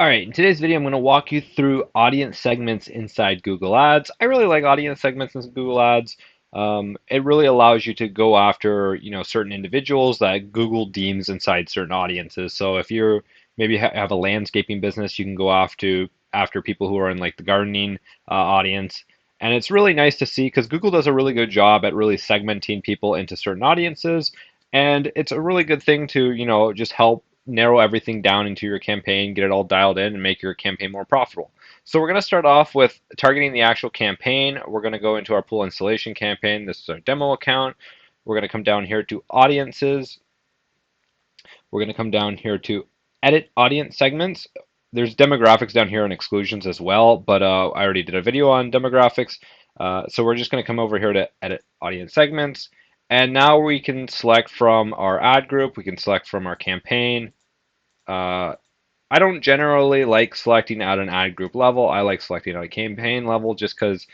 All right, in today's video, I'm going to walk you through audience segments inside Google Ads. I really like audience segments in Google Ads. It really allows you to go after, certain individuals that Google deems inside certain audiences. So if you're maybe have a landscaping business, you can go after people who are in like the gardening audience. And it's really nice to see because Google does a really good job at really segmenting people into certain audiences. And it's a really good thing to, just help narrow everything down into your campaign, get it all dialed in, and make your campaign more profitable. So we're going to start off with targeting the actual campaign. We're going to go into our pool installation campaign. This is our demo account. We're going to come down here to audiences. We're going to come down here to edit audience segments. There's demographics down here and exclusions as well, but I already did a video on demographics. So we're just going to come over here to edit audience segments. And now we can select from our ad group. We can select from our campaign. Uh, I don't generally like selecting at an ad group level. I like selecting at a campaign level just because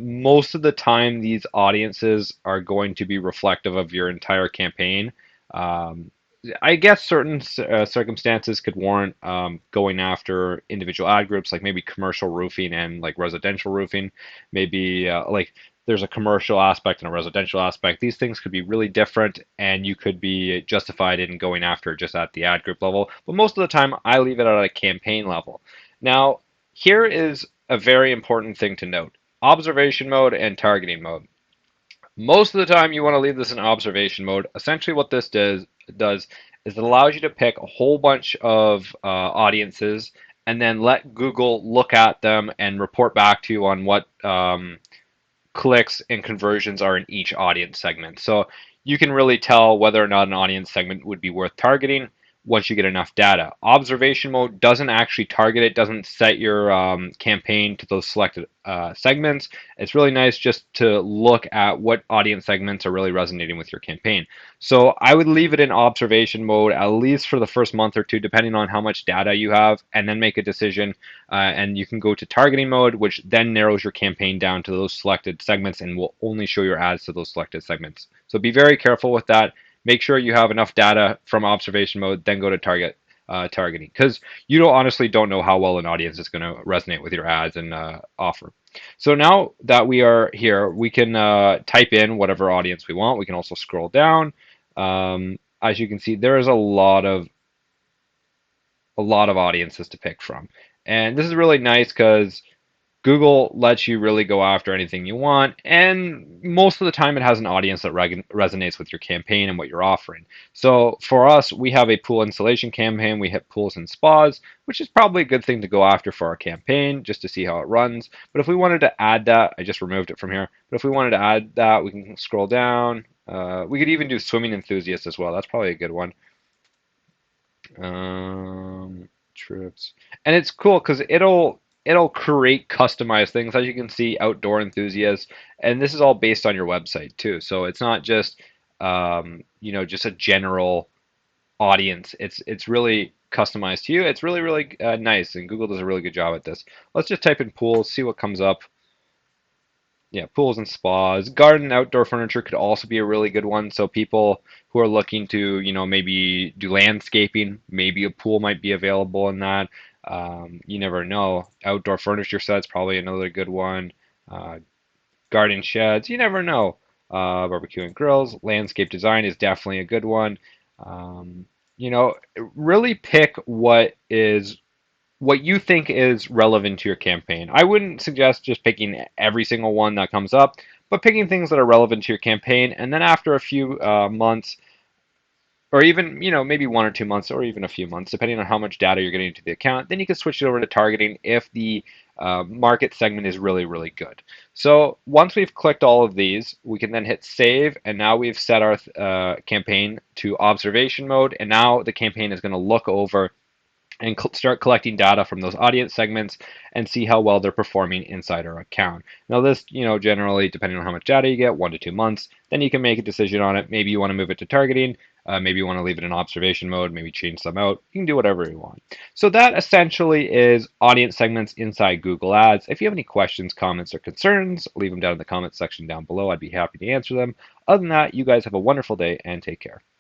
most of the time these audiences are going to be reflective of your entire campaign. Um, I guess certain circumstances could warrant going after individual ad groups, like maybe commercial roofing and like residential roofing. Maybe like there's a commercial aspect and a residential aspect. These things could be really different, and you could be justified in going after just at the ad group level. But most of the time, I leave it at a campaign level. Now, here is a very important thing to note: observation mode and targeting mode. Most of the time, you want to leave this in observation mode. Essentially, what this does is it allows you to pick a whole bunch of audiences and then let Google look at them and report back to you on what clicks and conversions are in each audience segment. So you can really tell whether or not an audience segment would be worth targeting once you get enough data. Observation mode doesn't actually target it, doesn't set your campaign to those selected segments. It's really nice just to look at what audience segments are really resonating with your campaign. So I would leave it in observation mode at least for the first month or two, depending on how much data you have, and then make a decision. And you can go to targeting mode, which then narrows your campaign down to those selected segments and will only show your ads to those selected segments. So be very careful with that. Make sure you have enough data from observation mode, then go to targeting, because you don't honestly don't know how well an audience is going to resonate with your ads and offer. So now that we are here, we can type in whatever audience we want. We can also scroll down. As you can see, there is a lot of audiences to pick from, and this is really nice because Google lets you really go after anything you want, and most of the time it has an audience that resonates with your campaign and what you're offering. So for us, we have a pool installation campaign. We hit pools and spas, which is probably a good thing to go after for our campaign just to see how it runs. But if we wanted to add that, I just removed it from here. But if we wanted to add that, we can scroll down. We could even do swimming enthusiasts as well. That's probably a good one. Trips, and it's cool because it'll create customized things, as you can see, outdoor enthusiasts, and this is all based on your website too. So it's not just just a general audience. It's really customized to you. It's really nice, and Google does a really good job at this. Let's just type in pools, see what comes up. Yeah, pools and spas. Garden and outdoor furniture could also be a really good one. So people who are looking to, maybe do landscaping, maybe a pool might be available in that. You never know. Outdoor furniture sets, probably another good one. Uh, Garden sheds, you never know. Barbecue and grills. Landscape design is definitely a good one. Um, really pick what you think is relevant to your campaign. I wouldn't suggest just picking every single one that comes up, but picking things that are relevant to your campaign. And then after a few months, or even maybe 1 or 2 months, or even a few months, depending on how much data you're getting into the account, then you can switch it over to targeting if the market segment is really good. So once we've clicked all of these, we can then hit save, and now we've set our campaign to observation mode, and now the campaign is going to look over and start collecting data from those audience segments and see how well they're performing inside our account. Now this, generally, depending on how much data you get, 1 to 2 months, then you can make a decision on it. Maybe you want to move it to targeting, maybe you want to leave it in observation mode, maybe change some out. You can do whatever you want. So that essentially is audience segments inside Google Ads. If you have any questions, comments, or concerns, leave them down in the comments section down below. I'd be happy to answer them. Other than that, you guys have a wonderful day and take care.